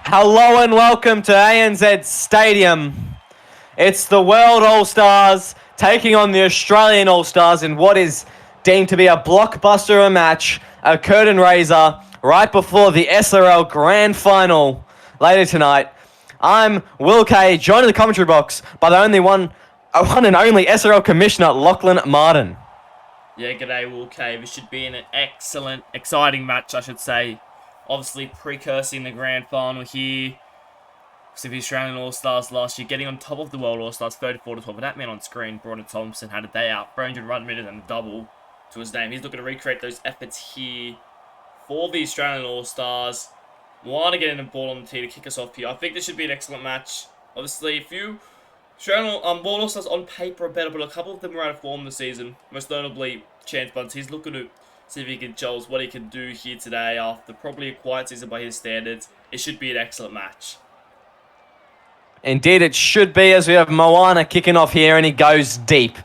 Hello and welcome to ANZ Stadium. It's the World All-Stars taking on the Australian All-Stars in what is deemed to be a blockbuster of a match, a curtain raiser, right before the SRL Grand Final later tonight. I'm Will Kay, joined in the commentary box by the one and only SRL Commissioner, Lachlan Martin. Yeah, g'day Will K. This should be an excellent, exciting match, I should say. Obviously, precursing the grand final here. So the Australian All-Stars last year, getting on top of the World All-Stars 34-12. But that man on screen, Brandon Thompson, had a day out. 300 run minutes and a double to his name. He's looking to recreate those efforts here for the Australian All-Stars. Want to get in the ball on the tee to kick us off here. I think this should be an excellent match. Obviously, a few Australian World All-Stars on paper are better, but a couple of them are out of form this season. Most notably, Chance Bunce. He's looking to see if he can show us what he can do here today after probably a quiet season by his standards. It should be an excellent match. Indeed, it should be, as we have Moana kicking off here, and he goes deep.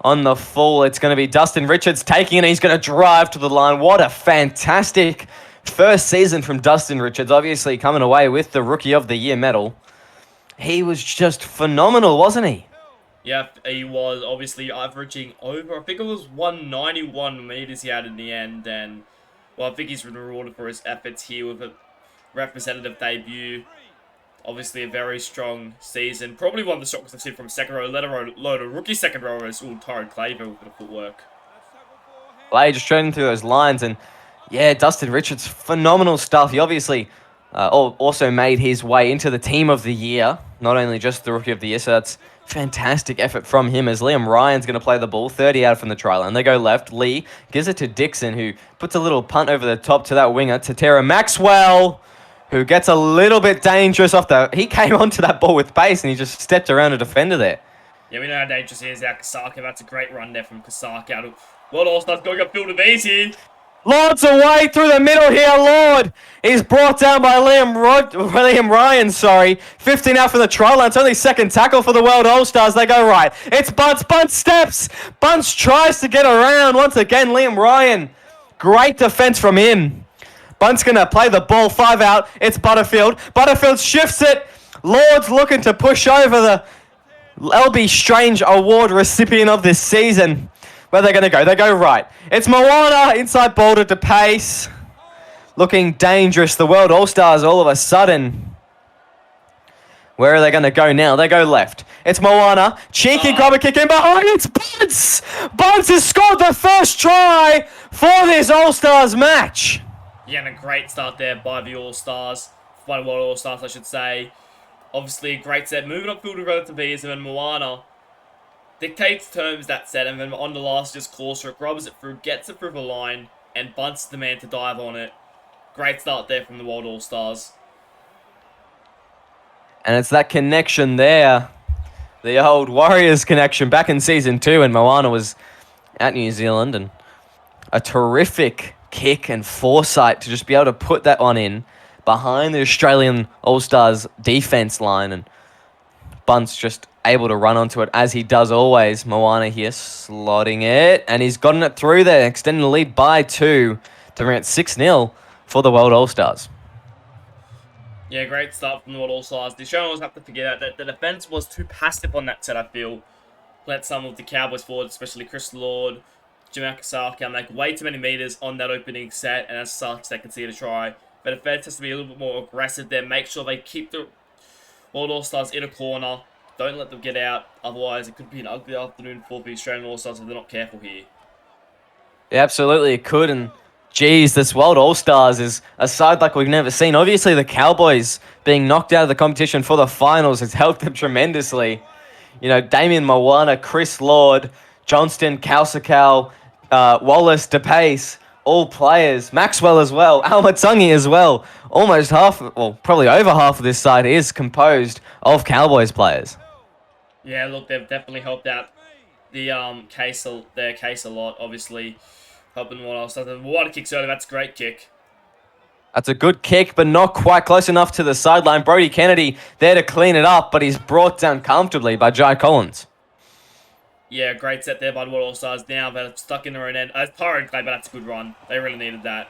On the full, it's going to be Dustin Richards taking it, and he's going to drive to the line. What a fantastic first season from Dustin Richards, obviously coming away with the Rookie of the Year medal. He was just phenomenal, wasn't he? Yeah, he was obviously averaging over, I think it was 191 meters he had in the end, and well, I think he's been rewarded for his efforts here with a representative debut. Obviously a very strong season, probably one of the strongest I've seen from second row, let alone a rookie second row as Tyrone Claver with the footwork. Lay just training through those lines, and yeah, Dustin Richards, phenomenal stuff. He obviously also made his way into the Team of the Year, not only just the Rookie of the Year, so that's fantastic effort from him as Liam Ryan's going to play the ball, 30 out from the try line. They go left. Lee gives it to Dixon, who puts a little punt over the top to that winger, to Tara Maxwell, who gets a little bit dangerous off the... He came onto that ball with pace, and he just stepped around a defender there. Yeah, we know how dangerous he is out Kasaka. That's a great run there from Kasaka out of World All-Stars going up field of easy. Lord's away through the middle here, Lord. He's brought down by Liam Ryan, 15 out from the try line. It's only second tackle for the World All-Stars. They go right. It's Bunce. Bunce steps. Bunce tries to get around. Once again, Liam Ryan. Great defense from him. Bunce going to play the ball 5 out. It's Butterfield. Butterfield shifts it. Lord's looking to push over the LB Strange Award recipient of this season. Where they're going to go? They go right. It's Moana, inside Boulder to pace. Looking dangerous. The World All-Stars all of a sudden. Where are they going to go now? They go left. It's Moana. Cheeky grabber kick in behind. It's Bunce. Bunce has scored the first try for this All-Stars match. Yeah, and a great start there by the All-Stars. By the World All-Stars, I should say. Obviously, a great set. Moving upfield to relative ease, and then Moana dictates terms that set, and then on the last just courser, it rubs it through, gets it through the line, and Bunts the man to dive on it. Great start there from the World All-Stars. And it's that connection there. The old Warriors connection back in Season 2 when Moana was at New Zealand, and a terrific kick and foresight to just be able to put that one in behind the Australian All-Stars defense line, and Bunce just able to run onto it as he does always. Moana here slotting it, and he's gotten it through there, extending the lead by 2 to bring it 6-0 for the World All-Stars. Yeah, great start from the World All-Stars. The Australians have to forget that the defense was too passive on that set, I feel. Let some of the Cowboys forwards, especially Chris Lord, Jamal Kasaka, make way too many meters on that opening set, and as such, they can see the try. But the defense has to be a little bit more aggressive there. Make sure they keep the World All-Stars in a corner. Don't let them get out. Otherwise, it could be an ugly afternoon for the Australian All-Stars if they're not careful here. Yeah, absolutely, it could. And, geez, this World All-Stars is a side like we've never seen. Obviously, the Cowboys being knocked out of the competition for the finals has helped them tremendously. You know, Damien Moana, Chris Lord, Johnston, Kausakal, Wallace, DePace, all players. Maxwell as well. Almatungi as well. Almost half, well, probably over half of this side is composed of Cowboys players. Yeah, look, they've definitely helped out their case a lot. Obviously, helping what else. Water kicks early. That's a great kick. That's a good kick, but not quite close enough to the sideline. Brody Kennedy there to clean it up, but he's brought down comfortably by Jai Collins. Yeah, great set there by the World All-Stars. Now they're stuck in their own end. Tyrone Clay, but that's a good run. They really needed that.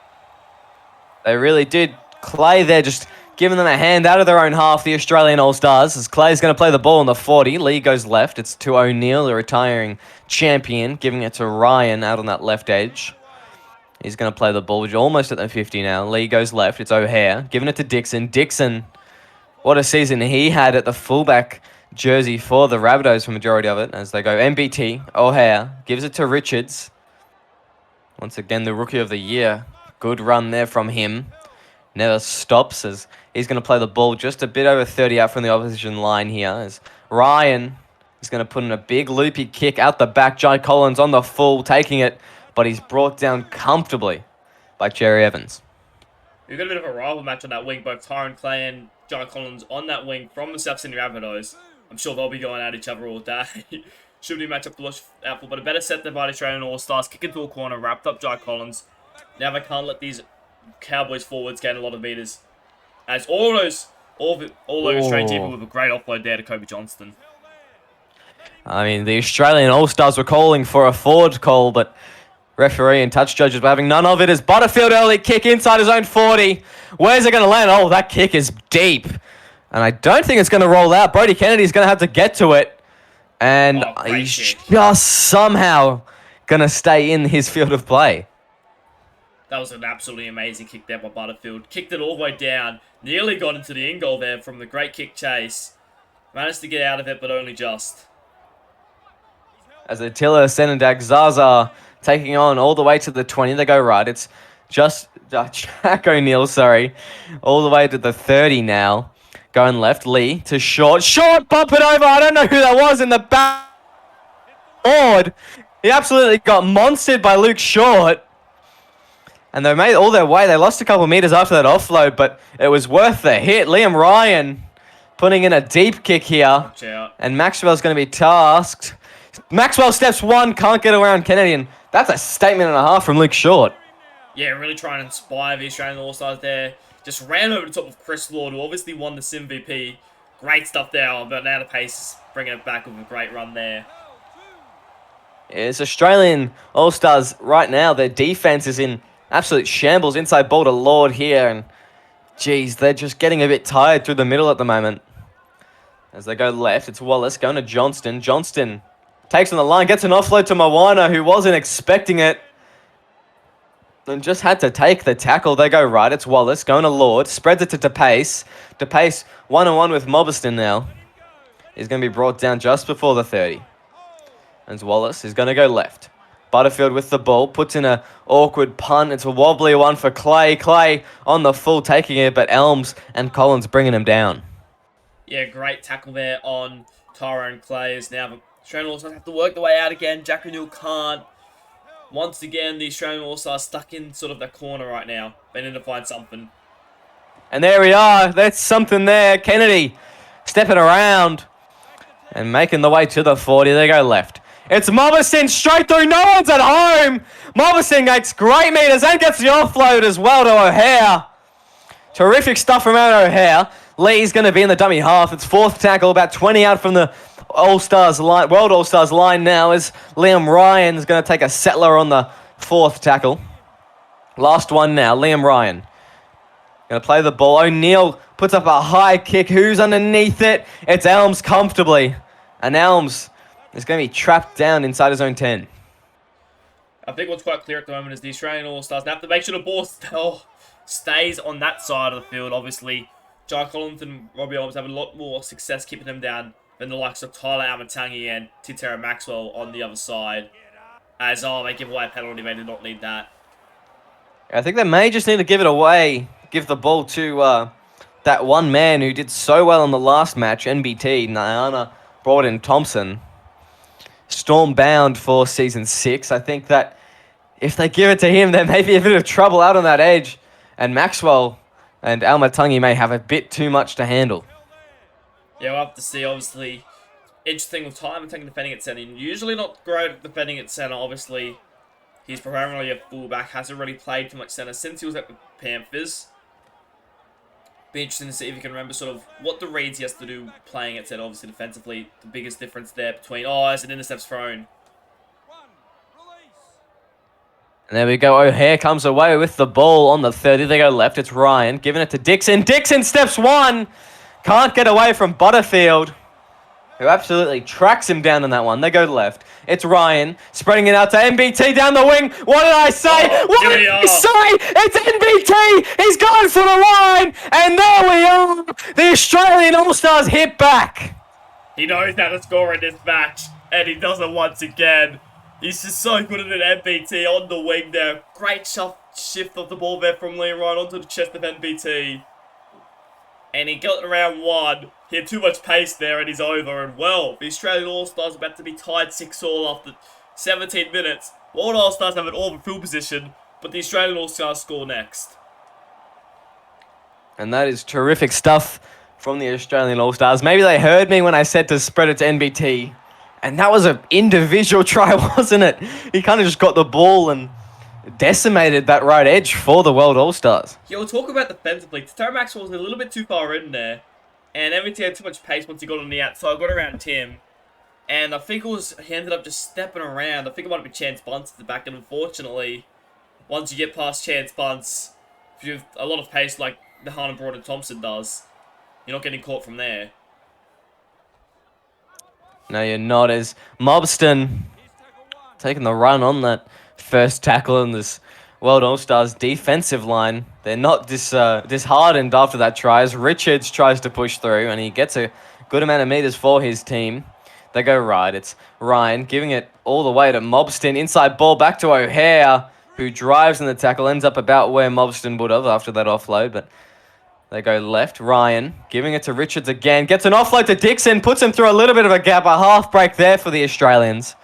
They really did. Clay there just giving them a hand out of their own half, the Australian All-Stars, as Clay's going to play the ball on the 40. Lee goes left. It's to O'Neill, the retiring champion, giving it to Ryan out on that left edge. He's going to play the ball, almost at the 50 now. Lee goes left. It's O'Hare, giving it to Dixon. Dixon, what a season he had at the fullback jersey for the Rabbitohs for majority of it, as they go MBT. O'Hare gives it to Richards. Once again, the Rookie of the Year. Good run there from him. Never stops as he's going to play the ball just a bit over 30 out from the opposition line here. As Ryan is going to put in a big loopy kick out the back. Jai Collins on the full, taking it, but he's brought down comfortably by Jerry Evans. We've got a bit of a rival match on that wing, both Tyron Clay and Jai Collins on that wing from the South Sydney Rabbitohs. I'm sure they'll be going at each other all day. Should be a matchup to watch out for, but a better set than by the Australian All-Stars. Kick into a corner, wrapped up Jai Collins. Now they can't let these Cowboys forwards gain a lot of meters. As all those Australian people with a great offload there to Kobe Johnston. I mean, the Australian All-Stars were calling for a forward call, but referee and touch judges were having none of it as Butterfield early kick inside his own 40. Where's it going to land? Oh, that kick is deep. And I don't think it's going to roll out. Brody Kennedy's going to have to get to it. And he's just somehow going to stay in his field of play. That was an absolutely amazing kick there by Butterfield. Kicked it all the way down. Nearly got into the in goal there from the great kick chase. Managed to get out of it, but only just. As Attila Senendag Zaza taking on all the way to the 20. They go right. It's just Jack O'Neill, all the way to the 30 now. Going left, Lee to short. Short, bump it over. I don't know who that was in the back. Lord, he absolutely got monstered by Luke Short. And they made all their way. They lost a couple of meters after that offload, but it was worth the hit. Liam Ryan putting in a deep kick here. Watch out. And Maxwell's going to be tasked. Maxwell steps one, can't get around Kennedy. And that's a statement and a half from Luke Short. Yeah, really trying to inspire the Australian All-Stars there. Just ran over the top of Chris Lord, who obviously won the Sim VP. Great stuff there, but now the pace bringing it back with a great run there. It's Australian All-Stars right now. Their defense is in absolute shambles. Inside ball to Lord here. And, geez, they're just getting a bit tired through the middle at the moment. As they go left, it's Wallace going to Johnston. Johnston takes on the line, gets an offload to Moana, who wasn't expecting it. And just had to take the tackle. They go right. It's Wallace going to Lord. Spreads it to DePace. DePace 1-on-1 with Mobberston now. He's going to be brought down just before the 30. And Wallace is going to go left. Butterfield with the ball. Puts in an awkward punt. It's a wobbly one for Clay. Clay on the full taking it, but Elms and Collins bringing him down. Yeah, great tackle there on Tyrone Clay. As now the Australian All-Stars have to work their way out again. Jack O'Neill can't. Once again, the Australian All-Stars stuck in sort of that corner right now. They need to find something. And there we are. That's something there. Kennedy stepping around and making the way to the 40. They go left. It's Mobberston straight through. No one's at home. Mobberston makes great meters and gets the offload as well to O'Hare. Terrific stuff from out O'Hare. Lee's going to be in the dummy half. It's fourth tackle, about 20 out from the All-Stars line, World All-Stars line now as Liam Ryan is going to take a settler on the fourth tackle. Last one now, Liam Ryan. Going to play the ball. O'Neill puts up a high kick. Who's underneath it? It's Elms comfortably. And Elms is going to be trapped down inside his own 10. I think what's quite clear at the moment is the Australian All-Stars now have to make sure the ball still stays on that side of the field. Obviously, Jai Collins and Robbie Elms have a lot more success keeping them down than the likes of Tyler Amatangi and Titera Maxwell on the other side. As, they give away a penalty, they do not need that. I think they may just need to give it away. Give the ball to that one man who did so well in the last match, NBT, Nyana Broughton-Thompson. Storm-bound for Season 6. I think that if they give it to him, there may be a bit of trouble out on that edge. And Maxwell and Almatangi may have a bit too much to handle. Yeah, we'll have to see, obviously. Interesting with time and taking defending at centre. Usually not great at defending at centre, obviously. He's primarily a fullback, hasn't really played too much centre since he was at the Panthers. Be interesting to see if you can remember sort of what the reads he has to do playing at centre, obviously defensively. The biggest difference there between, as an intercept's thrown. And there we go. O'Hare comes away with the ball on the 30. They go left. It's Ryan giving it to Dixon. Dixon steps one. Can't get away from Butterfield, who absolutely tracks him down in that one. They go left. It's Ryan spreading it out to NBT down the wing. What did I say? What did I say? It's NBT. He's going for the line. And there we are. The Australian All-Stars hit back. He knows how to score in this match, and he does it once again. He's just so good at an NBT on the wing there. Great shift of the ball there from Liam Ryan onto the chest of NBT. And he got around one. He had too much pace there and he's over. And well, the Australian All-Stars are about to be tied 6-all after 17 minutes. World All-Stars have an all field position, but the Australian All-Stars score next. And that is terrific stuff from the Australian All-Stars. Maybe they heard me when I said to spread it to NBT. And that was an individual try, wasn't it? He kind of just got the ball and decimated that right edge for the World All-Stars. Yeah, we'll talk about defensively. Terry Maxwell was a little bit too far in there. And NBT had too much pace once he got on the outside. Got around Tim. And I think he ended up just stepping around. I think it might have been Chance Bunce at the back. And unfortunately, once you get past Chance Bunce, if you have a lot of pace like the Hannah Broad Thompson does, you're not getting caught from there. No, you're not. As Mobston taking the run on that first tackle in this World All-Stars defensive line. They're not disheartened after that try as Richards tries to push through and he gets a good amount of meters for his team. They go right. It's Ryan giving it all the way to Mobston. Inside ball back to O'Hare, who drives in the tackle. Ends up about where Mobston would have after that offload, but they go left. Ryan giving it to Richards again. Gets an offload to Dixon. Puts him through a little bit of a gap. A half break there for the Australians.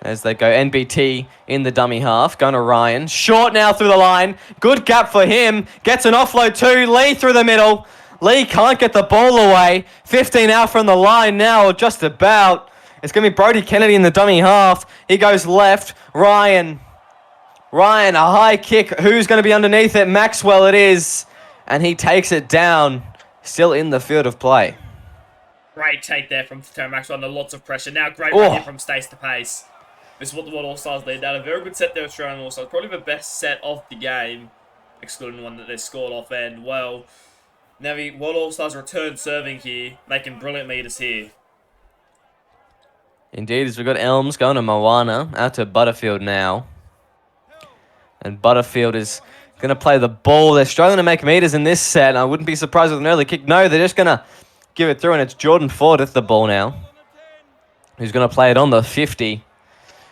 As they go NBT in the dummy half. Going to Ryan. Short now through the line. Good gap for him. Gets an offload too. Lee through the middle. Lee can't get the ball away. 15 out from the line now, or just about. It's going to be Brodie Kennedy in the dummy half. He goes left. Ryan, a high kick. Who's going to be underneath it? Maxwell it is. And he takes it down. Still in the field of play. Great take there from Terry Maxwell under lots of pressure. Now great run here from Stace to Pace. This is what the World All-Stars lead down. A very good set there, Australian All-Stars. Probably the best set of the game, excluding the one that they scored off. And, well, now the World All-Stars return serving here, making brilliant meters here. Indeed, as we've got Elms going to Moana, out to Butterfield now. And Butterfield is going to play the ball. They're struggling to make meters in this set. I wouldn't be surprised with an early kick. No, they're just going to give it through, and it's Jordan Ford with the ball now, who's going to play it on the 50.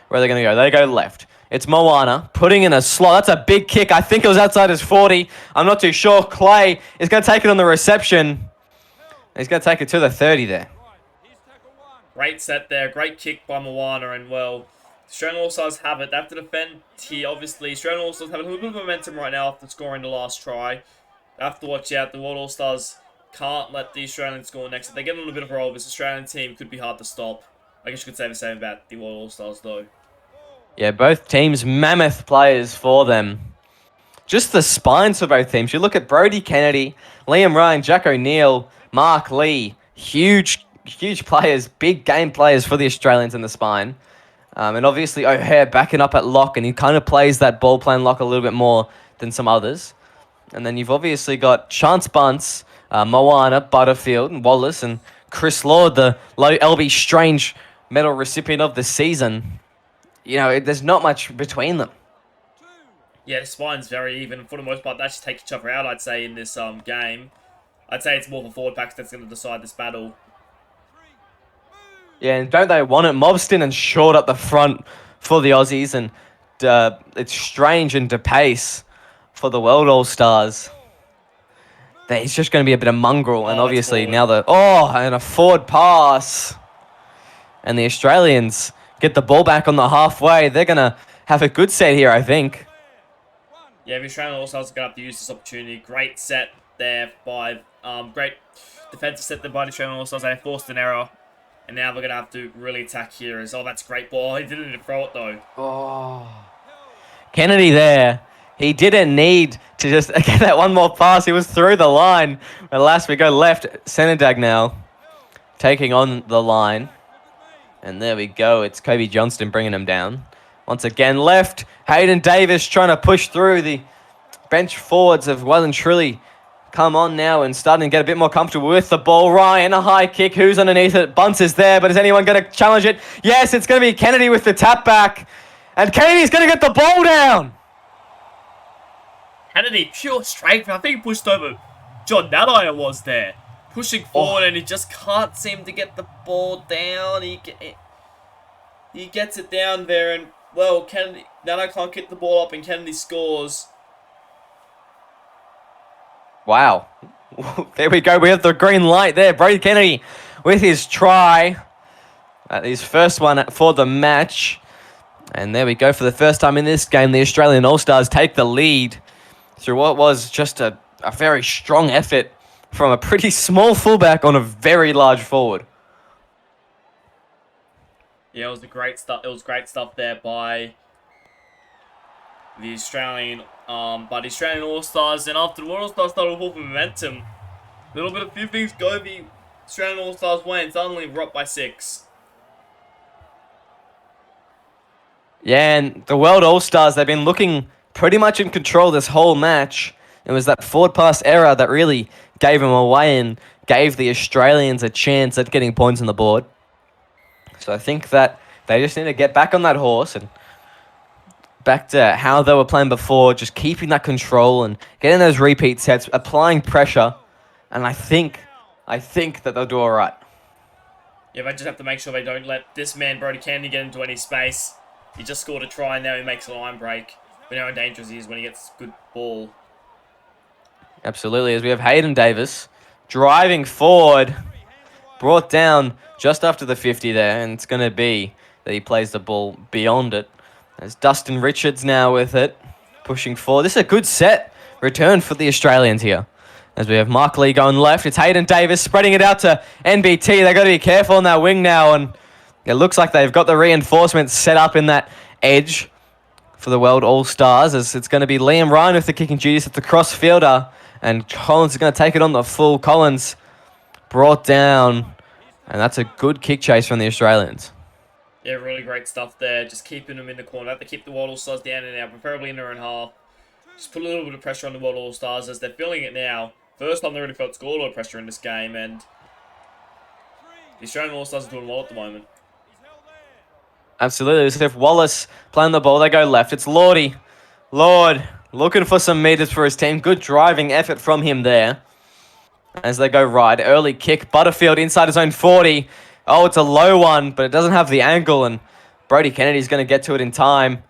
Where are they going to go? They go left. It's Moana putting in a slot. That's a big kick. I think it was outside his 40. I'm not too sure. Clay is going to take it on the reception. He's going to take it to the 30 there. Great set there. Great kick by Moana. And, well, Australian All-Stars have it. They have to defend here, obviously. Australian All-Stars have a little bit of momentum right now after scoring the last try. They have to watch out. The World All-Stars can't let the Australians score next. If they get on a bit of a roll, this Australian team could be hard to stop. I guess you could say the same about the World All-Stars, though. Yeah, both teams, mammoth players for them. Just the spines for both teams. You look at Brodie Kennedy, Liam Ryan, Jack O'Neill, Mark Lee. Huge players, big game players for the Australians in the spine. And obviously O'Hare backing up at lock, and he kind of plays that ball playing lock a little bit more than some others. And then you've obviously got Chance Bunce, Moana, Butterfield, and Wallace, and Chris Lord, the low LB Strange medal recipient of the season. You know, there's not much between them. Yeah, the spine's very even. For the most part, they actually take each other out, I'd say, in this game. I'd say it's more of a forward pack that's going to decide this battle. Yeah, and don't they want it? Mobston and Short up the front for the Aussies, and it's Strange and DePace for the World All-Stars. It's just going to be a bit of mongrel, and obviously now and a forward pass. And the Australians get the ball back on the halfway. They're going to have a good set here, I think. Yeah, the Australian All-Stars are going to have to use this opportunity. Great set there by... great defensive set there by the Australian All-Stars. They forced an error. And now we're going to have to really attack here. That's a great ball. He didn't need to throw it, though. Kennedy there. He didn't need to just get that one more pass. He was through the line. At last, we go left. Senedag now taking on the line. And there we go. It's Kobe Johnston bringing him down. Once again left. Hayden Davis trying to push through. The bench forwards have well and truly come on now and starting to get a bit more comfortable with the ball. Ryan, a high kick. Who's underneath it? Bunce is there, but is anyone going to challenge it? Yes, it's going to be Kennedy with the tap back. And Kennedy's going to get the ball down. Kennedy, pure strength. I think he pushed over John Nadire was there. Pushing forward and he just can't seem to get the ball down. He gets it down there and, well, Kennedy, Nadire can't get the ball up and Kennedy scores. Wow. There we go. We have the green light there. Brody Kennedy with his try. His first one for the match. And there we go. For the first time in this game, the Australian All-Stars take the lead through what was just a very strong effort from a pretty small fullback on a very large forward. Yeah, it was great stuff there by the Australian All-Stars. And after the All-Stars started with momentum, a few things go, the Australian All-Stars win. Suddenly we're up by 6. Yeah, and the World All-Stars, they've been looking pretty much in control this whole match. It was that forward pass error that really gave them away and gave the Australians a chance at getting points on the board. So I think that they just need to get back on that horse and back to how they were playing before, just keeping that control and getting those repeat sets, applying pressure, and I think that they'll do all right. Yeah, they just have to make sure they don't let this man, Brody Kennedy, get into any space. He just scored a try and now he makes a line break. But how dangerous he is when he gets good ball. Absolutely, as we have Hayden Davis driving forward, brought down just after the 50 there, and it's going to be that he plays the ball beyond it. As Dustin Richards now with it, pushing forward. This is a good set return for the Australians here. As we have Mark Lee going left, it's Hayden Davis spreading it out to NBT. They've got to be careful on that wing now, and it looks like they've got the reinforcements set up in that edge for the World All-Stars, as it's going to be Liam Ryan with the kicking duties at the cross fielder, and Collins is going to take it on the full. Collins brought down, and that's a good kick chase from the Australians. Yeah, really great stuff there. Just keeping them in the corner. Have to keep the World All-Stars down and out, preferably in their own half. Just put a little bit of pressure on the World All-Stars as they're feeling it now. First time they really felt scoreline pressure in this game, and the Australian All-Stars are doing well at the moment. Absolutely. So if Wallace playing the ball, they go left. It's Lordy. Lord looking for some meters for his team. Good driving effort from him there. As they go right. Early kick. Butterfield inside his own 40. Oh, it's a low one, but it doesn't have the angle, and Brody Kennedy's going to get to it in time.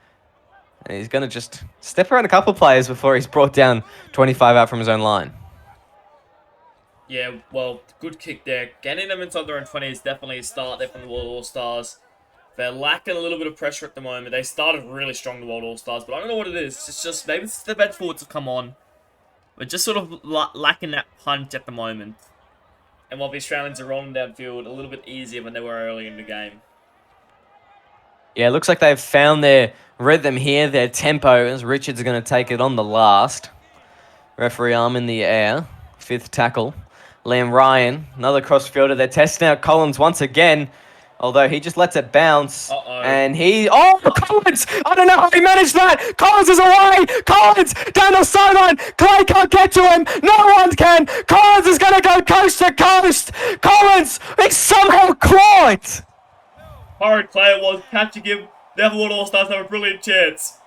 And he's going to just step around a couple of players before he's brought down 25 out from his own line. Yeah, well, good kick there. Getting them inside their own 20 is definitely a start there from the World All-Stars. They're lacking a little bit of pressure at the moment. They started really strong, the World All-Stars, but I don't know what it is. It's just, maybe it's the bench forwards have come on. We're just sort of lacking that punch at the moment. And while the Australians are rolling downfield a little bit easier than they were early in the game. Yeah, it looks like they've found their rhythm here, their tempo, as Richards is going to take it on the last. Referee arm in the air. 5th tackle. Liam Ryan, another cross-fielder. They're testing out Collins once again, although he just lets it bounce. And Collins! I don't know how he managed that! Collins is away! Collins down the sideline! Clay can't get to him! No one can! Collins is going to go coast to coast! Collins is somehow caught! Horrid Clay was catching him. The other World All-Stars have a brilliant chance.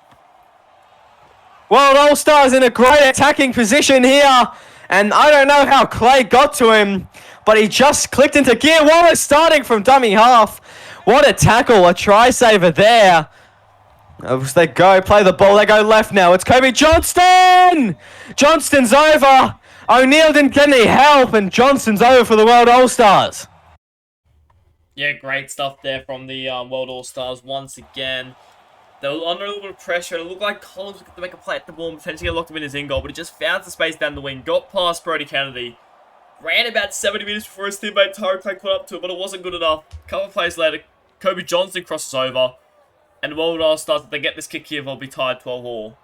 World All-Stars in a great attacking position here. And I don't know how Clay got to him, but he just clicked into gear. Wallace starting from dummy half. What a tackle, a try saver there. As they go, play the ball, they go left now. It's Kobe Johnston! Johnston's over. O'Neill didn't get any help, and Johnston's over for the World All-Stars. Yeah, great stuff there from the World All-Stars once again. They were under a little bit of pressure. It looked like Collins was going to make a play at the ball and potentially get locked him in his in goal, but he just found the space down the wing, got past Brody Kennedy, ran about 70 metres before his teammate Tyro Clay caught up to it, but it wasn't good enough. A couple of plays later, Kobe Johnston crosses over, and the World All-Stars, if they get this kick here, they'll be tied 12-all.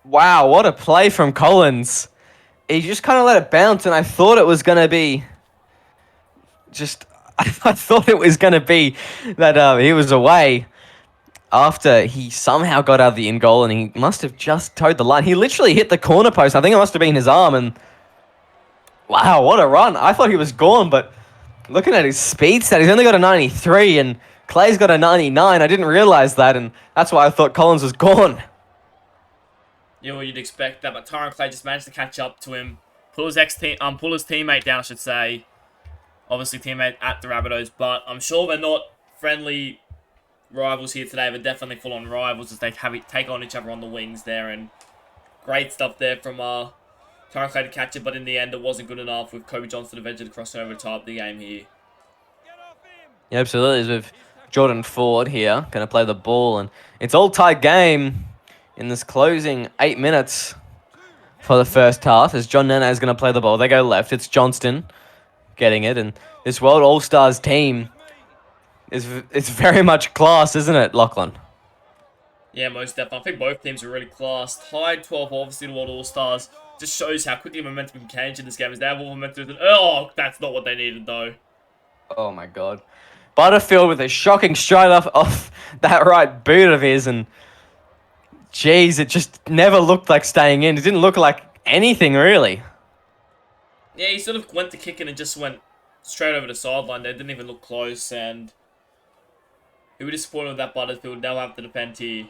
Wow, what a play from Collins. He just kind of let it bounce, and I thought it was going to be just I thought it was going to be that he was away after he somehow got out of the in goal, and he must have just towed the line. He literally hit the corner post. I think it must have been his arm, and wow, what a run. I thought he was gone, but looking at his speed stat, he's only got a 93, and Clay's got a 99. I didn't realize that, and that's why I thought Collins was gone. You know what you'd expect that, but Tyron Clay just managed to catch up to him, pull his teammate down, I should say. Obviously, teammate at the Rabbitohs, but I'm sure they're not friendly rivals here today. They're definitely full-on rivals as they take on each other on the wings there, and great stuff there from Tyron Clay to catch it, but in the end, it wasn't good enough with Kobe Johnston eventually crossing over the top of the game here. Yeah, absolutely. As with Jordan Ford here, going to play the ball, and it's all tight game in this closing 8 minutes for the first half, as John Nana is going to play the ball. They go left. It's Johnston getting it, and this World All-Stars team it's very much class, isn't it, Lachlan? Yeah, most definitely. I think both teams are really classed. Tied 12, obviously, the World All-Stars. Just shows how quickly momentum can change in this game. As they have all momentum. Oh, that's not what they needed, though. Oh, my God. Butterfield with a shocking straight off that right boot of his, and jeez, it just never looked like staying in. It didn't look like anything, really. Yeah, he sort of went to kick it and just went straight over the sideline there. Didn't even look close, and he was disappointed with that Butterfield. They'll have to defend here.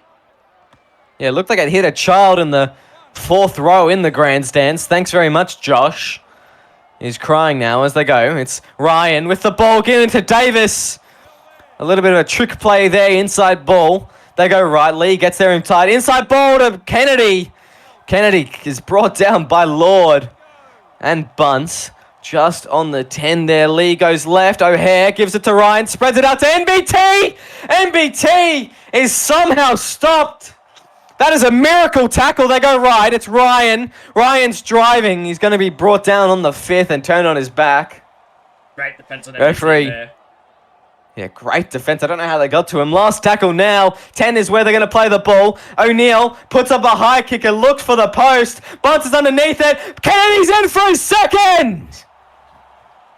Yeah, it looked like it hit a child in the 4th row in the grandstands. Thanks very much, Josh. He's crying now as they go. It's Ryan with the ball, giving to Davis. A little bit of a trick play there, inside ball. They go right. Lee gets there in tight. Inside ball to Kennedy. Kennedy is brought down by Lord. And Bunce just on the 10 there. Lee goes left. O'Hare gives it to Ryan. Spreads it out to NBT. NBT is somehow stopped. That is a miracle tackle. They go right. It's Ryan. Ryan's driving. He's going to be brought down on the 5th and turned on his back. Great defense on referee there. Yeah, great defense. I don't know how they got to him. Last tackle now. 10 is where they're going to play the ball. O'Neill puts up a high kicker, looks for the post. Bunce is underneath it. Kennedy's in for his second.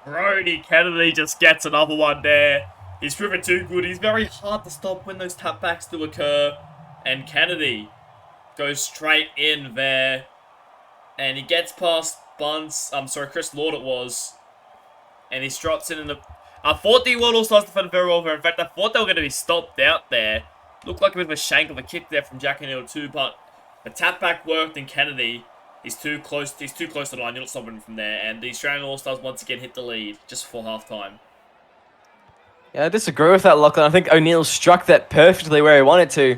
Brody Kennedy just gets another one there. He's proven too good. He's very hard to stop when those tapbacks do occur. And Kennedy goes straight in there. And he gets past Chris Lord it was. And he drops it in the... I thought the World All-Stars defended very well there. In fact, I thought they were going to be stopped out there. Looked like a bit of a shank of a kick there from Jack O'Neill too, but the tap back worked, and Kennedy is too close. He's too close to the line. You're not stopping him from there. And the Australian All-Stars once again hit the lead just before half-time. Yeah, I disagree with that, Lachlan. I think O'Neill struck that perfectly where he wanted to.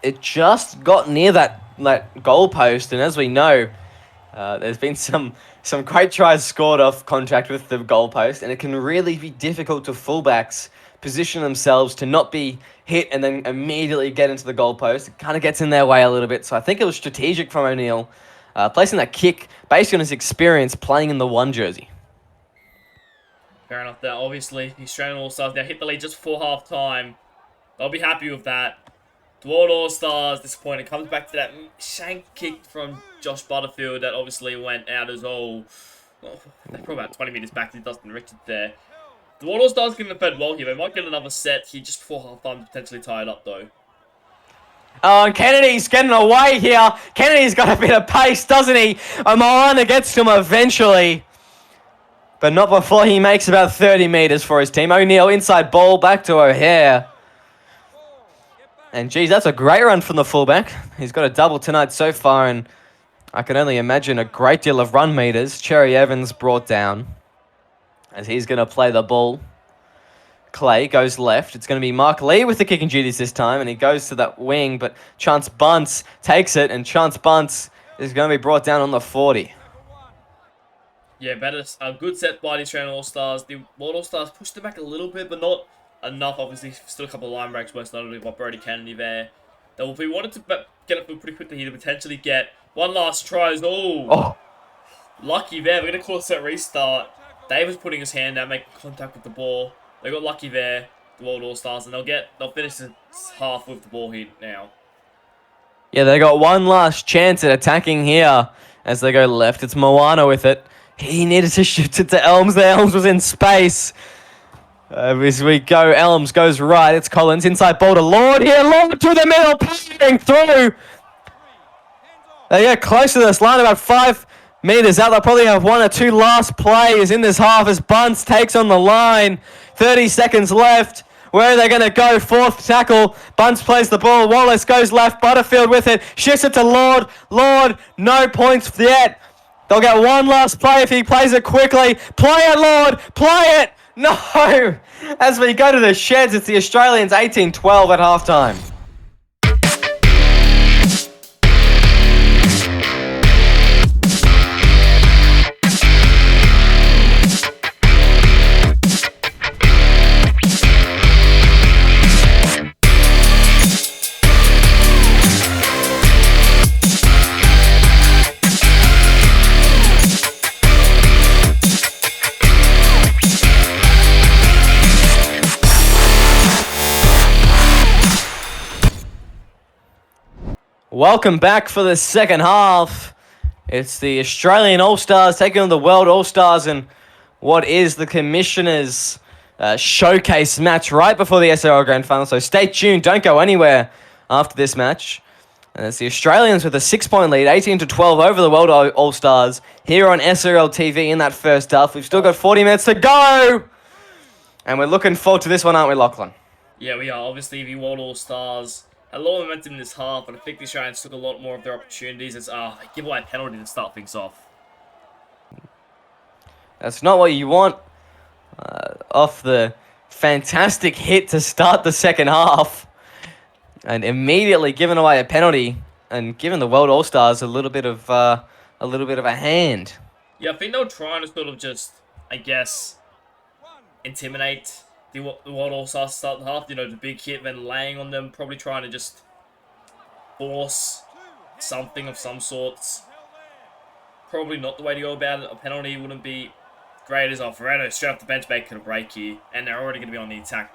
It just got near that goal post, and as we know, there's been some great tries scored off contact with the goalpost, and it can really be difficult to fullbacks position themselves to not be hit and then immediately get into the goalpost. It kind of gets in their way a little bit, so I think it was strategic from O'Neill, placing that kick based on his experience playing in the 1 jersey. Fair enough there. Obviously, the Australian All-Stars now hit the lead just before half-time. They'll be happy with that. The World All-Stars disappointed. Comes back to that shank kick from Josh Butterfield that obviously went out as well. They're probably about 20 metres back to Dustin Richards there. The World All-Stars can defend well here. They might get another set here just before half-time, potentially tie it up though. Oh, and Kennedy's getting away here. Kennedy's got a bit of pace, doesn't he? Moana gets to him eventually. But not before he makes about 30 metres for his team. O'Neill inside ball back to O'Hare. And geez, that's a great run from the fullback. He's got a double tonight so far, and I can only imagine a great deal of run meters. Cherry Evans brought down as he's going to play the ball. Clay goes left. It's going to be Mark Lee with the kicking duties this time, and he goes to that wing, but Chance Bunce takes it, and Chance Bunce is going to be brought down on the 40. Yeah, a good set by the Australian All-Stars. The World All-Stars pushed it back a little bit, but not enough. Obviously, still a couple of line breaks, most notably by Brody Kennedy there. They will be wanted to get it pretty quickly here to potentially get one last try. Oh, lucky there. We're going to call a set restart. Davis putting his hand out, making contact with the ball. They got lucky there, the World All-Stars, and they'll finish the half with the ball here now. Yeah, they got one last chance at attacking here as they go left. It's Moana with it. He needed to shoot it to Elms there. Elms was in space. As we go, Elms goes right. It's Collins inside ball to Lord here. Lord to the middle, passing through. They get close to this line, about 5 meters out. They'll probably have 1 or 2 last plays in this half as Bunce takes on the line. 30 seconds left. Where are they going to go? 4th tackle. Bunce plays the ball. Wallace goes left. Butterfield with it. Shifts it to Lord. Lord, no points yet. They'll get 1 last play if he plays it quickly. Play it, Lord. Play it. No. As we go to the sheds, it's the Australians 18-12 at halftime. Welcome back for the second half. It's the Australian All-Stars taking on the World All-Stars in what is the Commissioner's showcase match right before the SRL Grand Final. So stay tuned. Don't go anywhere after this match. And it's the Australians with a 6-point lead, 18-12 over the World All-Stars here on SRL TV in that first half. We've still got 40 minutes to go. And we're looking forward to this one, aren't we, Lachlan? Yeah, we are. Obviously, the World All-Stars had a lot of momentum in this half, but I think the Australians took a lot more of their opportunities as they give away a penalty to start things off. That's not what you want. Off the fantastic hit to start the second half, and immediately giving away a penalty and giving the World All-Stars a little bit of a hand. Yeah, I think they were trying to sort of just, I guess, intimidate the World All-Stars to start the half. You know, the big hit, then laying on them, probably trying to just force something of some sorts. Probably not the way to go about it. A penalty wouldn't be great as Alfredo straight off the bench making a break here, and they're already going to be on the attack.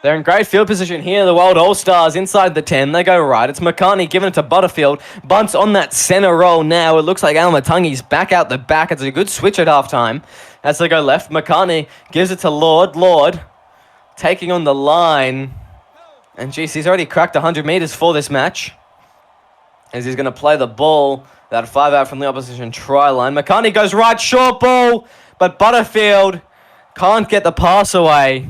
They're in great field position here, the World All-Stars inside the 10. They go right. It's McCartney giving it to Butterfield. Bunce on that centre roll now. It looks like Almatungi's back out the back. It's a good switch at halftime. As they go left, McCartney gives it to Lord. Lord taking on the line. And geez, he's already cracked 100 metres for this match. As he's going to play the ball, that 5 out from the opposition try line. McCartney goes right, short ball. But Butterfield can't get the pass away.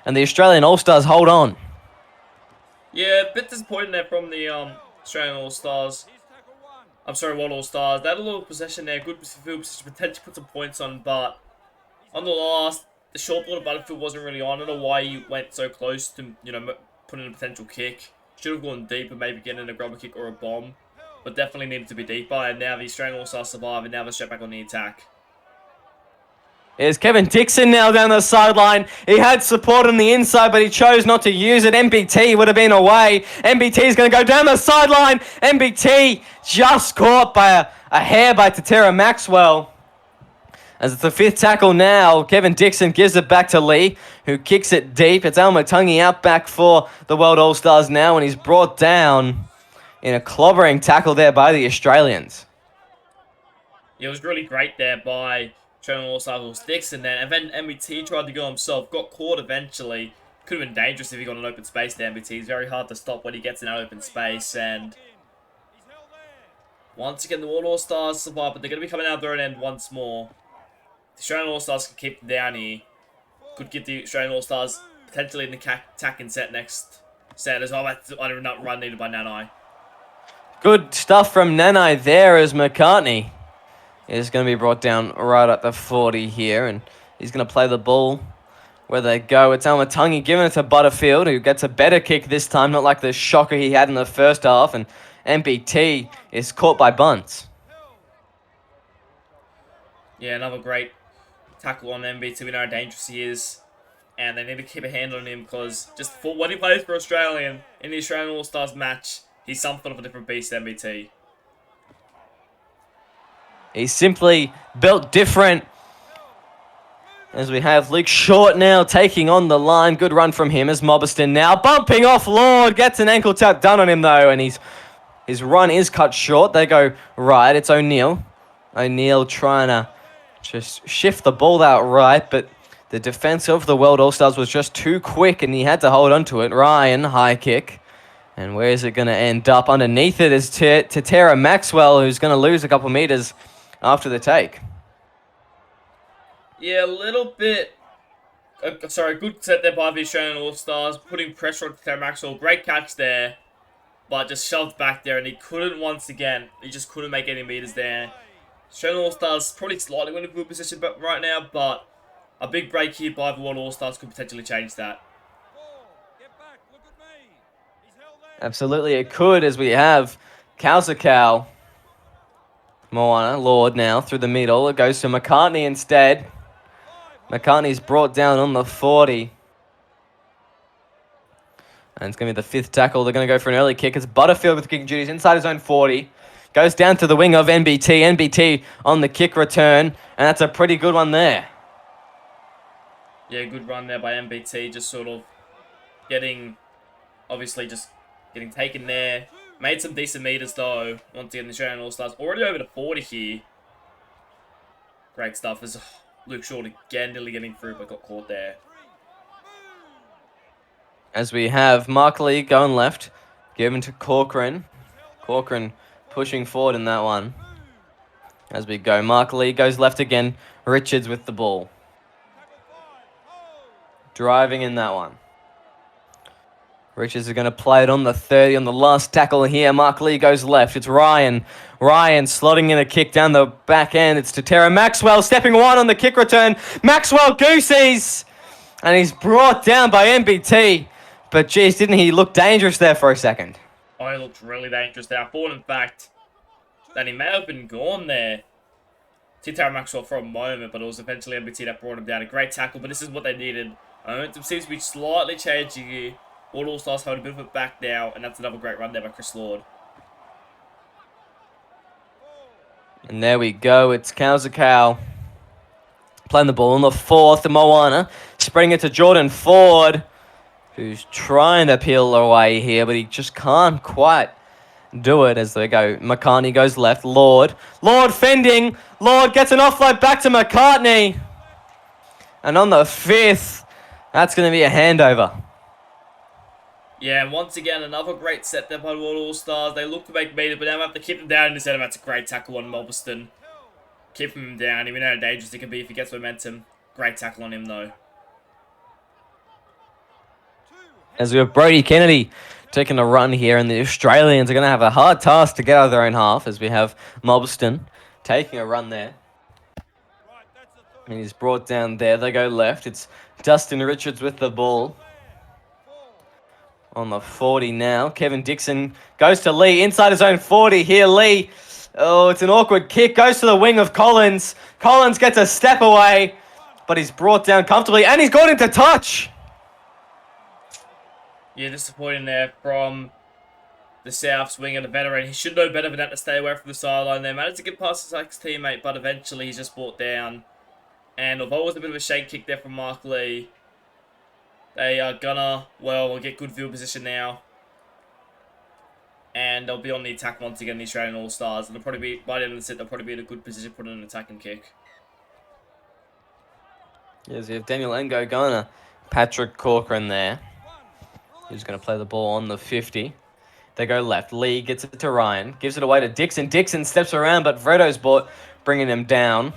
And the Australian All-Stars hold on. Yeah, a bit disappointing there from the Australian All-Stars. I'm sorry, World All-Stars. They had a little possession there, good field position, potentially put some points on, but on the last, the short ball of Butterfield wasn't really on. I don't know why he went so close to, you know, put in a potential kick. Should have gone deeper, maybe getting in a grubber kick or a bomb, but definitely needed to be deeper. And now the Australian All-Stars survive, and now they're straight back on the attack. Here's Kevin Dixon now down the sideline. He had support on the inside, but he chose not to use it. MBT would have been away. MBT is going to go down the sideline. MBT just caught by a hair by Tatera Maxwell. As it's the 5th tackle now, Kevin Dixon gives it back to Lee, who kicks it deep. It's Almatungi out back for the World All-Stars now, and he's brought down in a clobbering tackle there by the Australians. It was really great there by Australian All-Stars Dixon then, and then MBT tried to go himself, got caught eventually. Could have been dangerous if he got an open space there, MBT. It's very hard to stop when he gets in that open space, and once again the World All-Stars survive, but they're going to be coming out their own end once more. The Australian All-Stars can keep them down here. Could get the Australian All-Stars potentially in the attacking set next set as well. That's not run needed by Nanai. Good stuff from Nanai there as McCartney is going to be brought down right at the 40 here, and he's going to play the ball where they go. It's Almatungi giving it to Butterfield, who gets a better kick this time, not like the shocker he had in the first half, and MBT is caught by Bunce. Yeah, another great tackle on MBT. We know how dangerous he is, and they need to keep a hand on him because just for when he plays for Australian in the Australian All-Stars match, he's something of a different beast, MBT. He's simply built different. As we have Luke Short now taking on the line. Good run from him as Mobberston now bumping off Lord. Gets an ankle tap done on him though, and his run is cut short. They go right. It's O'Neill. O'Neill trying to just shift the ball out right, but The defense of the World All-Stars was just too quick, and he had to hold on to it. Ryan, high kick. And where is it going to end up? Underneath it is Tara Maxwell, who's going to lose a couple meters after the take. Yeah, a little bit... good set there by the Australian All-Stars, putting pressure on Tara Maxwell. Great catch there, but just shoved back there, and he couldn't once again. He just couldn't make any meters there. Australian All-Stars probably slightly in a good position right now, but a big break here by the World All-Stars could potentially change that. Absolutely, it could, as we have Kausakau. Moana, Lord now, through the middle. It goes to McCartney instead. McCartney's brought down on the 40. And it's going to be the 5th tackle. They're going to go for an early kick. It's Butterfield with kicking duties inside his own 40. Goes down to the wing of NBT. NBT on the kick return. And that's a pretty good one there. Yeah, good run there by NBT. Just sort of getting taken there. Made some decent meters though. Once again, the Australian All-Stars already over to 40 here. Great stuff. As Luke Short again nearly getting through, but got caught there. As we have Mark Lee going left, given to Corcoran. Corcoran pushing forward in that one. As we go, Mark Lee goes left again. Richards with the ball. Driving in that one. Richards is going to play it on the 30 on the last tackle here. Mark Lee goes left. It's Ryan. Ryan slotting in a kick down the back end. It's to Tara Maxwell stepping wide on the kick return. Maxwell goosies. And he's brought down by NBT. But geez, didn't he look dangerous there for a second? Oh, he looked really dangerous there. I thought, in fact, that he may have been gone there. Tara Maxwell for a moment, but it was eventually NBT that brought him down. A great tackle, but this is what they needed. Momentum seems to be slightly changing here. All-Stars hold a bit of it back now, and that's another great run there by Chris Lord. And there we go. It's Kausakau playing the ball on the 4th to Moana. Spreading it to Jordan Ford, who's trying to peel away here, but he just can't quite do it as they go. McCartney goes left. Lord fending. Lord gets an offload back to McCartney. And on the 5th, that's going to be a handover. Yeah, and once again, another great set there by the World All-Stars. They look to make meters, but now they have to keep them down instead of that's a great tackle on Mulverston. Keeping him down, even how dangerous he can be if he gets momentum. Great tackle on him, though. As we have Brody Kennedy taking a run here, and the Australians are going to have a hard task to get out of their own half, as we have Mulverston taking a run there. And he's brought down there. They go left. It's Dustin Richards with the ball. On the 40 now. Kevin Dixon goes to Lee inside his own 40 here. Lee. Oh, it's an awkward kick. Goes to the wing of Collins. Collins gets a step away, but he's brought down comfortably, and he's gone into touch. Yeah, disappointing there from the South's winger, the veteran. He should know better than that to stay away from the sideline there. Managed to get past his ex-teammate, but eventually he's just brought down. And although it was a bit of a shake kick there from Mark Lee, they are gonna, we'll get good field position now. And they'll be on the attack once again, the Australian All-Stars. And they'll probably be, by the end of the set, they'll probably be in a good position to put in an attacking kick. Yes, you have Daniel Engo going to Patrick Corcoran there. He's going to play the ball on the 50. They go left. Lee gets it to Ryan. Gives it away to Dixon. Dixon steps around, but Vredo's bringing him down.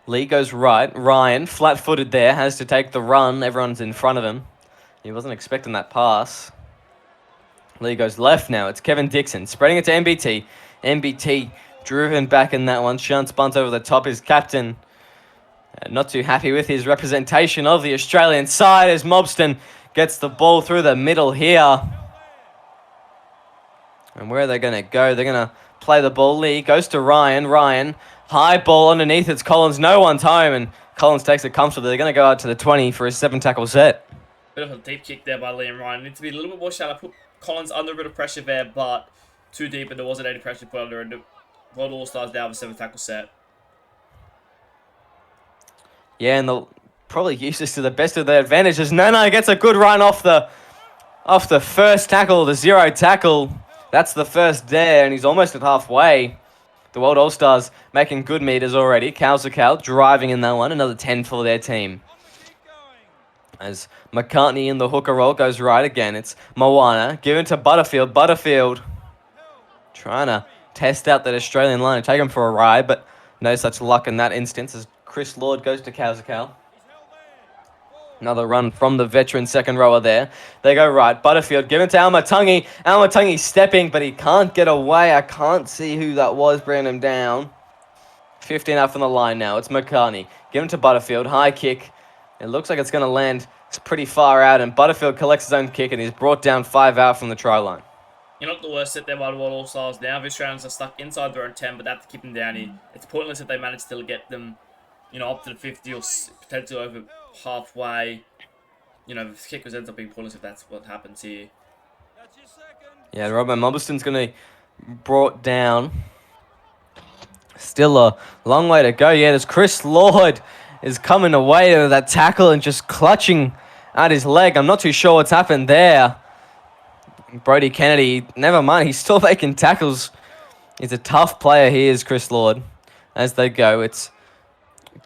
Lee goes right. Ryan, flat-footed there, has to take the run. Everyone's in front of him. He wasn't expecting that pass. Lee goes left now. It's Kevin Dixon spreading it to NBT. NBT driven back in that one. Shunts bunts over the top. His captain not too happy with his representation of the Australian side as Mobston gets the ball through the middle here. And where are they going to go? They're going to play the ball. Lee goes to Ryan. Ryan, high ball underneath. It's Collins. No one's home, and Collins takes it comfortably. They're going to go out to the 20 for a 7-tackle set. Bit of a deep kick there by Liam Ryan. Need to be a little bit more shallow. Put Collins under a bit of pressure there, but too deep, and there wasn't any pressure put under. And the World All-Stars down with a 7-tackle set. Yeah, and they'll probably use this to the best of their advantages. Nana gets a good run off the first tackle, the 0 tackle. That's the first there, and he's almost at halfway. The World All-Stars making good meters already. Cal driving in that one. Another 10 for their team. As McCartney in the hooker roll goes right again. It's Moana. Given to Butterfield. Butterfield trying to test out that Australian line and take him for a ride, but no such luck in that instance as Chris Lord goes to Cal. Another run from the veteran second rower there. They go right. Butterfield given to Almatungi. Almatungi stepping, but he can't get away. I can't see who that was bringing him down. 15 out from the line now. It's McCartney. Given to Butterfield. High kick. It looks like it's going to land. It's pretty far out, and Butterfield collects his own kick, and he's brought down 5 out from the try line. You're not the worst set there by the World All-Stars now. The Australians are stuck inside their own 10, but they have to keep them down. It's pointless if they manage to get them, up to the 50 or potentially over halfway. The kick ends up being pointless if that's what happens here. Yeah, Robert Mobberston's going to be brought down. Still a long way to go. Yeah, there's Chris Lord is coming away to that tackle and just clutching at his leg. I'm not too sure what's happened there. Brody Kennedy, never mind, he's still making tackles. He's a tough player, he is, Chris Lord. As they go, it's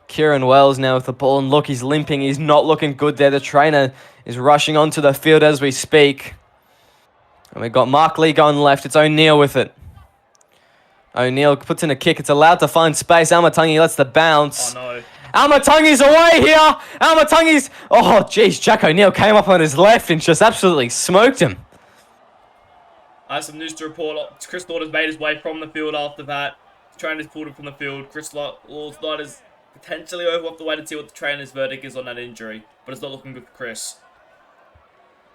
Kieran Wells now with the ball, and look, he's limping. He's not looking good there. The trainer is rushing onto the field as we speak. And we've got Mark Lee going left. It's O'Neill with it. O'Neill puts in a kick. It's allowed to find space. Almatungi lets the bounce. Oh, no. Almatungi's away here. Almatungi's... Oh, jeez. Jack O'Neill came up on his left and just absolutely smoked him. I have some news to report. Chris Lord has made his way from the field after that. The trainer's pulled him from the field. Chris Lord's not as potentially over. We'll have to wait and see what the trainer's verdict is on that injury. But it's not looking good for Chris.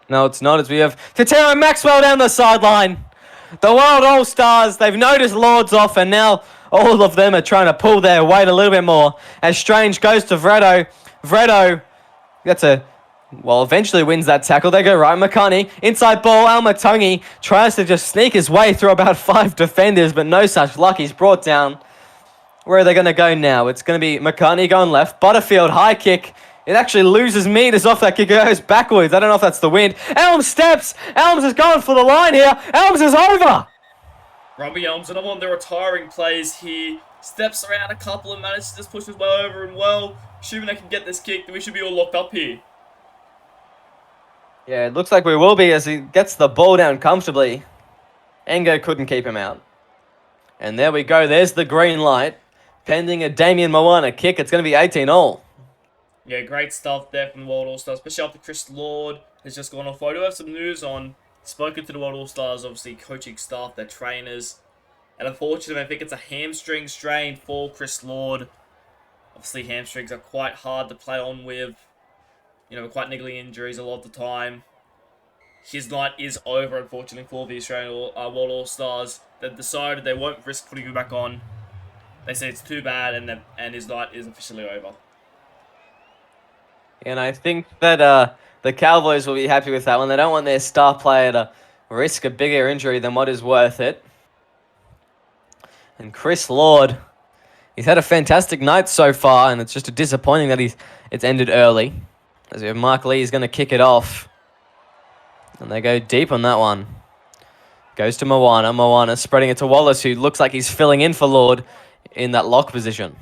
No, it's not, as we have Tatera Maxwell down the sideline. The World All-Stars, they've noticed Lord's off, and now all of them are trying to pull their weight a little bit more. As Strange goes to Vredo. Vredo eventually wins that tackle. They go right. McCartney, inside ball. Almatungi tries to just sneak his way through about 5 defenders, but no such luck. He's brought down. Where are they going to go now? It's going to be McCartney going left. Butterfield, high kick. It actually loses meters off that kick. It goes backwards. I don't know if that's the wind. Elms steps. Elms is going for the line here. Elms is over. Robbie Elms, another one of the retiring plays here. Steps around a couple and manages to just push his way over, and well, assuming they can get this kick, then we should be all locked up here. Yeah, it looks like we will be as he gets the ball down comfortably. Engo couldn't keep him out. And there we go. There's the green light. Pending a Damien Moana kick. It's going to be 18-all. Yeah, great stuff there from the World All-Stars, especially after Chris Lord has just gone off. I do have some news on, spoken to the World All-Stars, obviously coaching staff, their trainers, and unfortunately I think it's a hamstring strain for Chris Lord. Obviously hamstrings are quite hard to play on with, quite niggling injuries a lot of the time. His night is over, unfortunately, for the Australian World All-Stars. They've decided they won't risk putting him back on. They say it's too bad, and his night is officially over. And I think that the Cowboys will be happy with that one. They don't want their star player to risk a bigger injury than what is worth it. And Chris Lord, he's had a fantastic night so far, and it's just disappointing that it's ended early. As we have Mark Lee is going to kick it off. And they go deep on that one. Goes to Moana. Moana spreading it to Wallace, who looks like he's filling in for Lord in that lock position.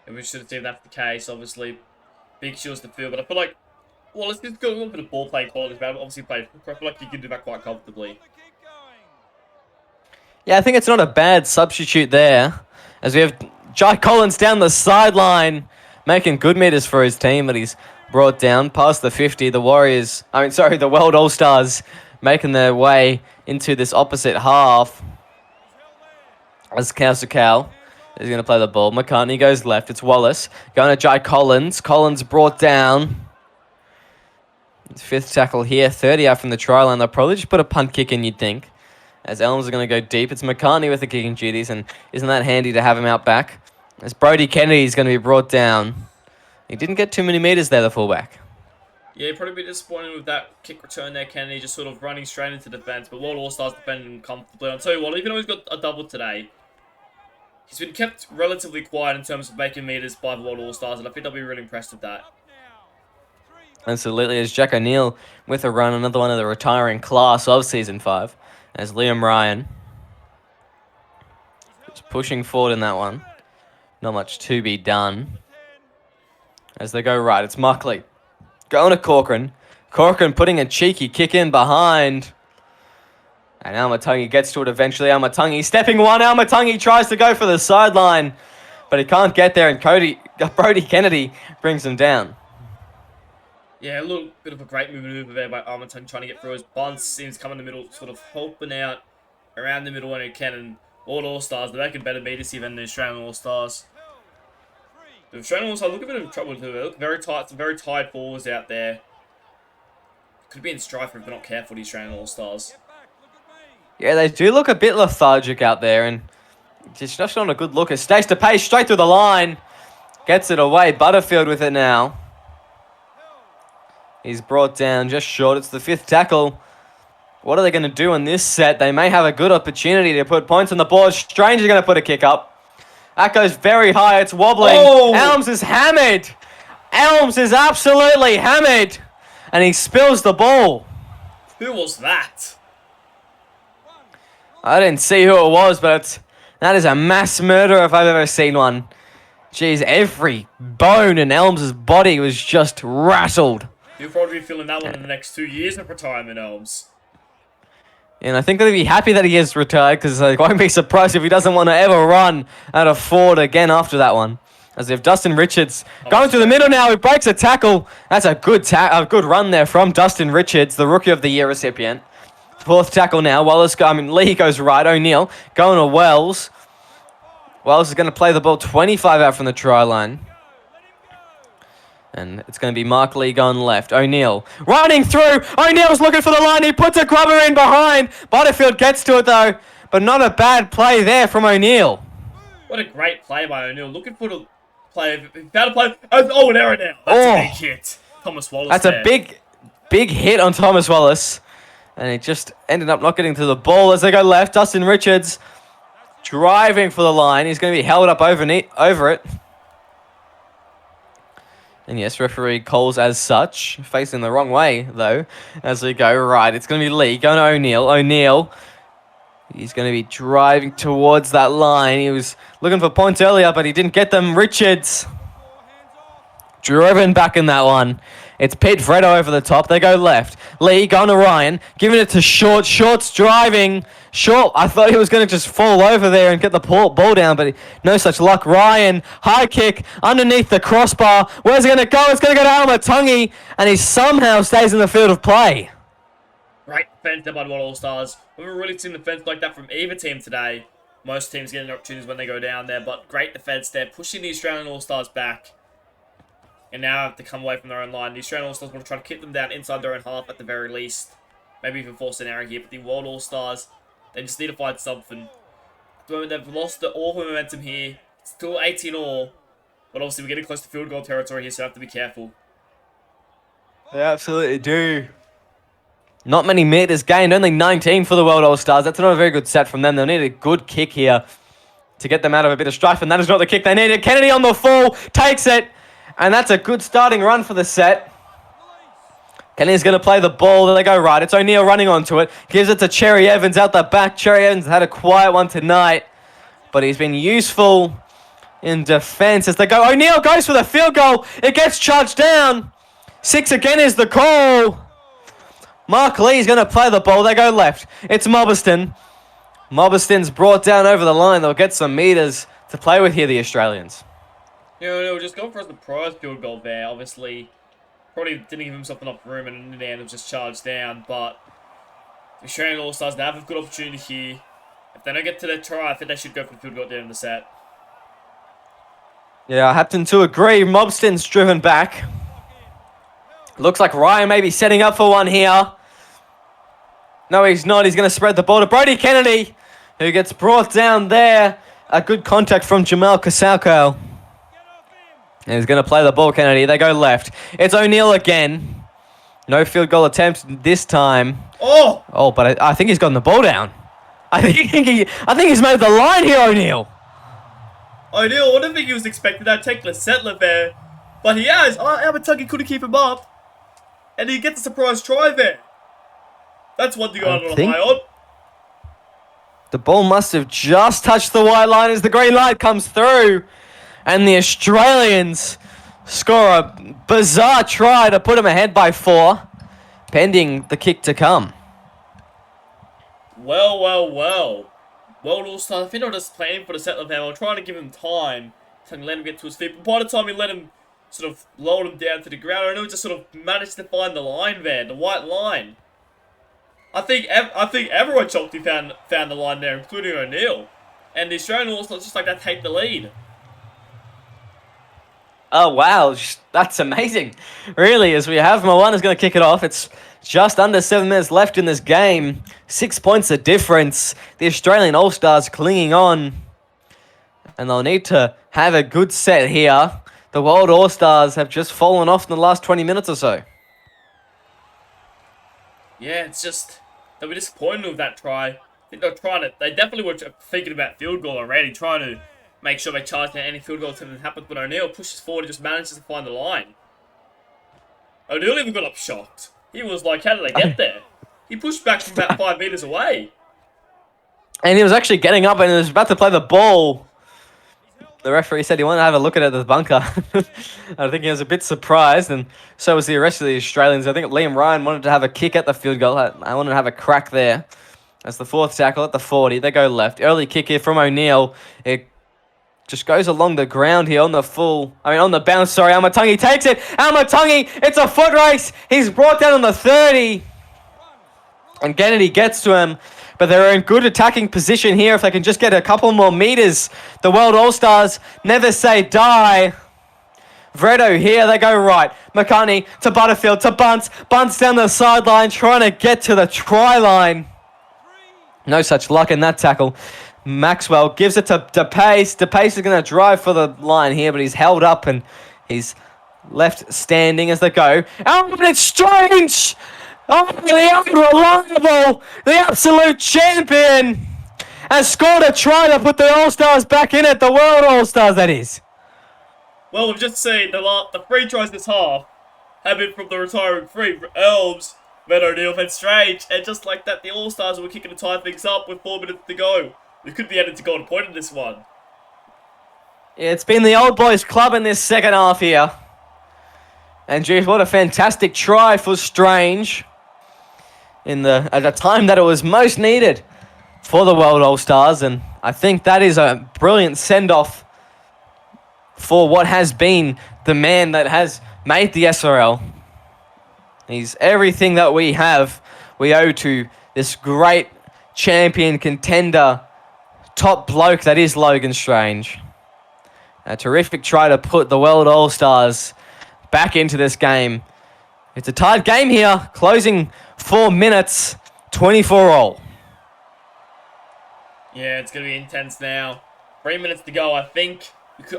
And we should have seen that's the case, obviously. Big shoes to fill, but I feel like Wallace is got a little bit of ball play quality, but obviously played. I feel like he can do that quite comfortably. Yeah, I think it's not a bad substitute there. As we have Jai Collins down the sideline, making good meters for his team, but he's brought down past the 50. The World All-Stars making their way into this opposite half. As Cal is going to play the ball. McCartney goes left. It's Wallace. Going to Jai Collins. Collins brought down. Fifth tackle here. 30 out from the try line. They'll probably just put a punt kick in, you'd think. As Elms are going to go deep. It's McCartney with the kicking duties, and isn't that handy to have him out back? As Brody Kennedy is going to be brought down. He didn't get too many meters there, the fullback. Yeah, probably a bit disappointed with that kick return there, Kennedy, just sort of running straight into defence, but World All-Stars defending him comfortably. I'll tell you what, even though he's got a double today, he's been kept relatively quiet in terms of making meters by the World All-Stars, and I think they'll be really impressed with that. Absolutely, as Jack O'Neill with a run, another one of the retiring class of Season 5, as Liam Ryan pushing forward in that one. Not much to be done. As they go right, it's Muckley. Going to Corcoran. Corcoran putting a cheeky kick in behind. And Almatungi gets to it eventually. Almatungi stepping one. Almatungi tries to go for the sideline. But he can't get there, and Brody Kennedy brings him down. Yeah, a little bit of a great maneuver there by Almatungi trying to get through his bunts. Seems come in the middle, sort of helping out around the middle when he can. And All-Stars, they're making better meters here than the Australian All-Stars. The Australian All-Stars look a bit of trouble too. They look very tight, some very tight balls out there. Could be in strife if they're not careful, the Australian All-Stars. Yeah, they do look a bit lethargic out there, and just not a good look. It stays to pace straight through the line. Gets it away. Butterfield with it now. He's brought down just short. It's the 5th tackle. What are they going to do in this set? They may have a good opportunity to put points on the board. Strange is going to put a kick up. That goes very high. It's wobbling. Oh! Elms is hammered. Elms is absolutely hammered. And he spills the ball. Who was that? I didn't see who it was, but that is a mass murder if I've ever seen one. Jeez, every bone in Elms' body was just rattled. You'll probably be feeling that one in the next 2 years of retirement, Elms. And I think they'll be happy that he is retired, because I won't be surprised if he doesn't want to ever run at a forward again after that one. As if Dustin Richards going through the middle now, he breaks a tackle. That's a good run there from Dustin Richards, the Rookie of the Year recipient. 4th tackle now. Lee goes right. O'Neill going to Wells. Wells is going to play the ball 25 out from the try line. And it's going to be Mark Lee going left. O'Neill running through. O'Neill's looking for the line. He puts a grubber in behind. Butterfield gets to it though. But not a bad play there from O'Neill. What a great play by O'Neill. Looking for the play. Found a play. Oh, an error now. That's a big hit. Thomas Wallace. That's a big hit on Thomas Wallace. And it just ended up not getting to the ball as they go left. Dustin Richards driving for the line. He's going to be held up over it. And yes, referee calls as such. Facing the wrong way, though, as we go right. It's going to be Lee going to O'Neill. O'Neill, he's going to be driving towards that line. He was looking for points earlier, but he didn't get them. Richards driven back in that one. It's Pete Freddo over the top. They go left. Lee going to Ryan. Giving it to Short. Short's driving. Short, I thought he was going to just fall over there and get the ball down, but no such luck. Ryan, high kick underneath the crossbar. Where's it going to go? It's going to go to Almatungi, and he somehow stays in the field of play. Great defense there by the All-Stars. We haven't really seen defense like that from either team today. Most teams getting opportunities when they go down there, but great defense there, pushing the Australian All-Stars back. And now have to come away from their own line. The Australian All-Stars want to try to kick them down inside their own half at the very least. Maybe even force an error here, but the World All-Stars, they just need to find something. At the moment, they've lost all the momentum here. It's still 18-all, but obviously we're getting close to field goal territory here, so you have to be careful. They absolutely do. Not many meters gained, only 19 for the World All-Stars. That's not a very good set from them. They'll need a good kick here to get them out of a bit of strife, and that is not the kick they needed. Kennedy on the fall, takes it, and that's a good starting run for the set. Kennedy's going to play the ball. Then they go right. It's O'Neill running onto it. Gives it to Cherry Evans out the back. Cherry Evans had a quiet one tonight, but he's been useful in defense as they go. O'Neill goes for the field goal. It gets charged down. 6 again is the call. Mark Lee's going to play the ball. They go left. It's Mobberston. Mobberston's brought down over the line. They'll get some meters to play with here, the Australians. No, just going for a surprise field goal there. Obviously, probably didn't give himself enough room, and in the end, it was just charged down. But the Australian All-Stars, they have a good opportunity here. If they don't get to their try, I think they should go for the field goal at the end of the set. Yeah, I happen to agree. Mobston's driven back. Looks like Ryan may be setting up for one here. No, he's not. He's going to spread the ball to Brody Kennedy, who gets brought down there. A good contact from Jamal Kasauko. And he's going to play the ball, Kennedy. They go left. It's O'Neill again. No field goal attempt this time. Oh, but I think he's gotten the ball down. I think he's made the line here, O'Neill. O'Neill, I don't think he was expecting that Tekla Settler there. But he has. Almatungi couldn't keep him up. And he gets a surprise try there. That's one thing I don't rely on. The ball must have just touched the white line as the green light comes through. And the Australians score a bizarre try to put them ahead by 4, pending the kick to come. Well. World All-Stars, I think I was just planning for the set of them. I was trying to give him time to let him get to his feet. But by the time we let him sort of lower him down to the ground, I know he just sort of managed to find the line there, the white line. I think everyone chalked found the line there, including O'Neill. And the Australian All-Stars just like that take the lead. Oh, wow. That's amazing. Really, as we have Moana's going to kick it off. It's just under 7 minutes left in this game. 6 points of difference. The Australian All-Stars clinging on. And they'll need to have a good set here. The World All-Stars have just fallen off in the last 20 minutes or so. Yeah, it's just... They'll be disappointed with that try. I think they definitely were thinking about field goal already, trying to make sure they charge any field goal attempt that happens, but O'Neill pushes forward and just manages to find the line. O'Neill even got up shocked. He was like, how did they get there? He pushed back from about 5 meters away. And he was actually getting up and he was about to play the ball. The referee said he wanted to have a look at it at the bunker. I think he was a bit surprised, and so was the rest of the Australians. I think Liam Ryan wanted to have a kick at the field goal. I wanted to have a crack there. That's the 4th tackle at the 40. They go left. Early kick here from O'Neill. It just goes along the ground here on the bounce, sorry. Amatangi takes it. Amatangi, it's a foot race. He's brought down on the 30. And Kennedy gets to him. But they're in good attacking position here if they can just get a couple more meters. The World All-Stars never say die. Vredo here, they go right. McCartney to Butterfield to Bunce. Bunce down the sideline trying to get to the try line. No such luck in that tackle. Maxwell gives it to DePace. DePace is going to drive for the line here, but he's held up and he's left standing as they go. Oh, but it's Strange! Oh, the unreliable, the absolute champion has scored a try to put the All-Stars back in it, the World All-Stars, that is. Well, we've just seen the 3 tries this half have been from the retiring 3, Elms, Van O'Neill, and Strange, and just like that, the All-Stars were kicking to tie things up with 4 minutes to go. We could be headed to golden point in this one. Yeah, it's been the old boys club in this second half here. And geez, what a fantastic try for Strange. At the time that it was most needed for the World All-Stars, and I think that is a brilliant send-off for what has been the man that has made the SRL. He's everything that we owe to this great champion, contender, top bloke that is Logan Strange. A terrific try to put the World All-Stars back into this game. It's a tight game here, closing 4 minutes, 24 all. Yeah, it's going to be intense now. 3 minutes to go, I think.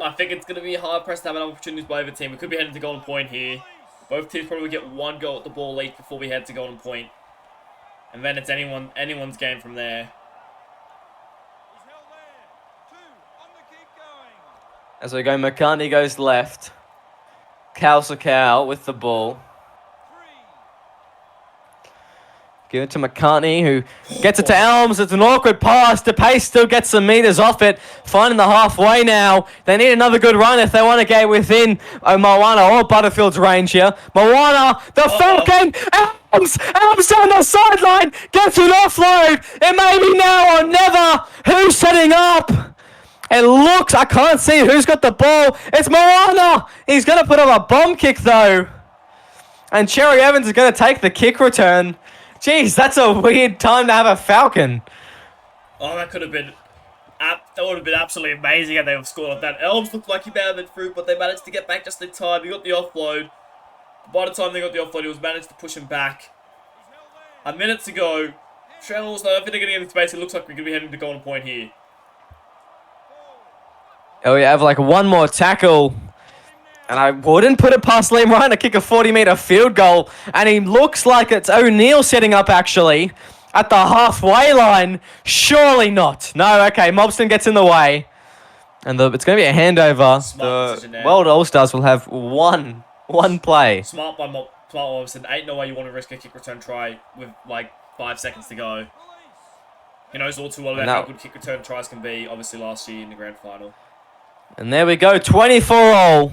I think it's going to be hard pressed to have an opportunity by either team. We could be heading to golden point here. Both teams probably get 1 goal at the ball late before we head to golden point. And then it's anyone's game from there. As we go, McCartney goes left. Cow with the ball. Give it to McCartney, who gets it to Elms. It's an awkward pass. DePace still gets some meters off it. Finding the halfway now. They need another good run if they want to get within Moana or Butterfield's range here. Moana, the Falcon, Elms down the sideline. Gets an offload. It may be now or never. Who's setting up? It looks, I can't see who's got the ball. It's Moana. He's going to put up a bomb kick though. And Cherry Evans is going to take the kick return. Jeez, that's a weird time to have a Falcon. Oh, that would have been absolutely amazing if they have scored off that. Elms looked like he bounded through, but they managed to get back just in time. He got the offload. By the time they got the offload, he was managed to push him back. A minute to go. Shrannels, I think they're getting into space. It looks like we're going to be heading to golden point here. Oh, we have like one more tackle. And I wouldn't put it past Liam Ryan to kick a 40-meter field goal. And he looks like it's O'Neill setting up, actually, at the halfway line. Surely not. No, okay, Mobston gets in the way. And it's going to be a handover. The World All-Stars will have one play. Smart by Mobston. Ain't no way you want to risk a kick return try with, like, 5 seconds to go. He knows all too well about how good kick return tries can be, obviously last year in the grand final. And there we go, 24-all.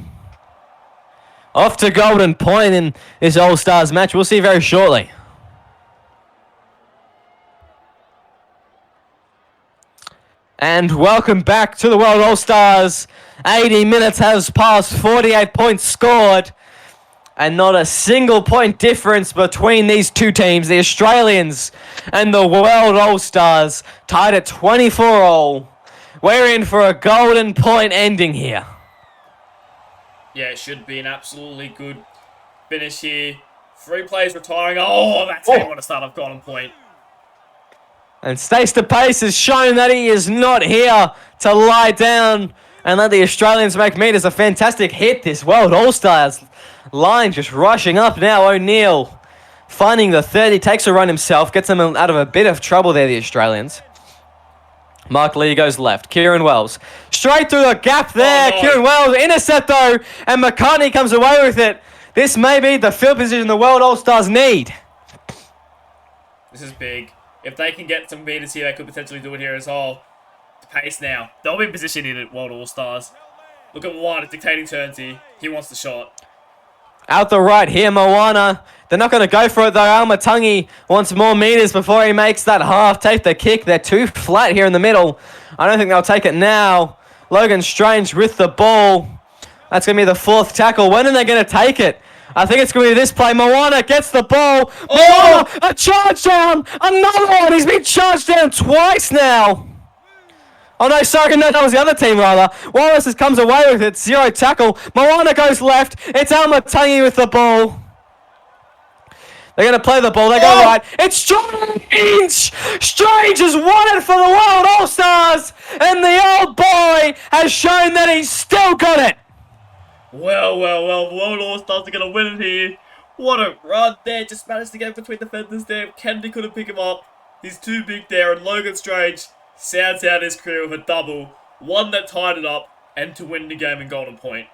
Off to Golden Point in this All-Stars match. We'll see very shortly. And welcome back to the World All-Stars. 80 minutes has passed, 48 points scored. And not a single point difference between these two teams, the Australians and the World All-Stars, tied at 24-all. We're in for a Golden Point ending here. Yeah, it should be an absolutely good finish here. 3 players retiring. Oh, that team want to start off Golden Point. And Stace de Pace has shown that he is not here to lie down and let the Australians make meters. A fantastic hit, this World All-Stars line just rushing up now. O'Neill finding the 30, takes a run himself, gets them out of a bit of trouble there, the Australians. Mark Lee goes left. Kieran Wells. Straight through the gap there. Oh, no. Kieran Wells. Intercept though. And McCartney comes away with it. This may be the field position the World All-Stars need. This is big. If they can get some meters here, they could potentially do it here as well. The pace now. They'll be positioned in at World All-Stars. Look at Moana dictating turns here. He wants the shot. Out the right here, Moana. They're not going to go for it, though. Almatangi wants more meters before he makes that half. Take the kick. They're too flat here in the middle. I don't think they'll take it now. Logan Strange with the ball. That's going to be the 4th tackle. When are they going to take it? I think it's going to be this play. Moana gets the ball. Moana, a charge down. Another one. He's been charged down twice now. Oh, no, sorry, no, that was the other team, rather. Wallace comes away with it. 0 tackle. Moana goes left. It's Almatangi with the ball. They're going to play the ball. They go right. It's Strange. Strange has won it for the World All-Stars. And the old boy has shown that he's still got it. Well. World All-Stars are going to win it here. What a run there. Just managed to get between defenders there. Kennedy couldn't pick him up. He's too big there. And Logan Strange sounds out his career with a double. One that tied it up and to win the game in Golden Point.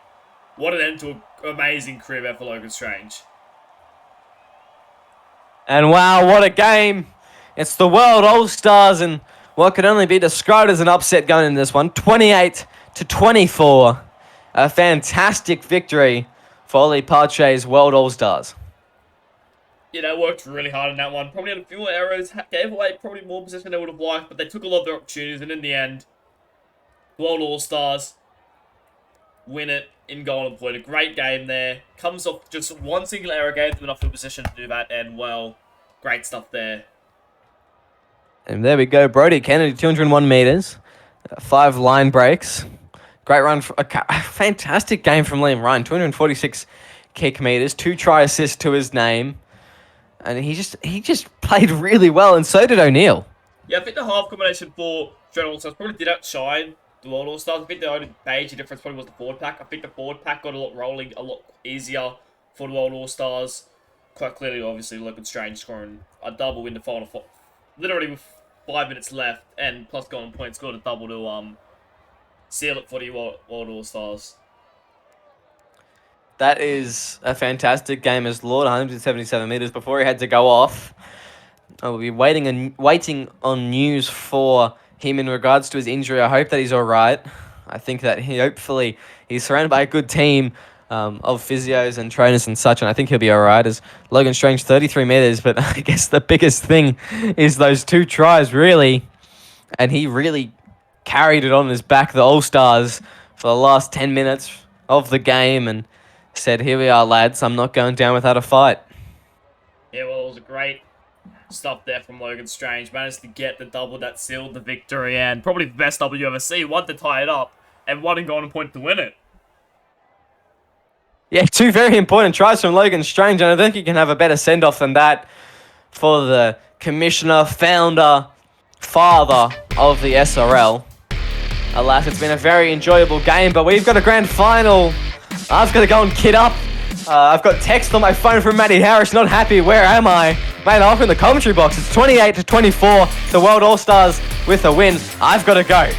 What an end to an amazing career there for Logan Strange. And wow, what a game. It's the World All-Stars and what could only be described as an upset going in this one. 28-24. A fantastic victory for Ollie Pache's World All-Stars. Yeah, they worked really hard on that one. Probably had a few more errors. Gave away probably more possession than they would have liked. But they took a lot of their opportunities. And in the end, World All-Stars win it in Golden Point. A great game there. Comes off just one single error, gave them enough field position to do that. And, well, great stuff there. And there we go. Brody Kennedy, 201 meters. 5 line breaks. Great run. A fantastic game from Liam Ryan. 246 kick meters. 2 try assists to his name. And he just played really well. And so did O'Neill. Yeah, I think the half combination for Australian All-Stars probably did outshine the World All-Stars. I think the only major difference probably was the forward pack. I think the forward pack got a lot rolling, a lot easier for the World All-Stars. Quite clearly, obviously, Logan Strange scoring a double in the final, literally with 5 minutes left, and plus Golden Point scored a double to seal it for the World All-Stars. That is a fantastic game as Lord, 177 meters before he had to go off. I will be waiting on news for him in regards to his injury. I hope that he's all right. I think that hopefully he's surrounded by a good team of physios and trainers and such, and I think he'll be all right. As Logan Strange, 33 meters, but I guess the biggest thing is those 2 tries, really. And he really carried it on his back, the All-Stars, for the last 10 minutes of the game and said, here we are, lads. I'm not going down without a fight. Yeah, well, it was a great stuff there from Logan Strange. Managed to get the double that sealed the victory and probably the best double you ever see. One to tie it up and one in Golden Point to win it. Yeah, 2 very important tries from Logan Strange, and I don't think you can have a better send-off than that for the commissioner, founder, father of the SRL. Alas, it's been a very enjoyable game, but we've got a grand final. I've got to go and kit up. I've got text on my phone from Matty Harris, not happy. Where am I? Mate, I'm in the commentary box. It's 28-24. The World All-Stars with a win. I've got to go.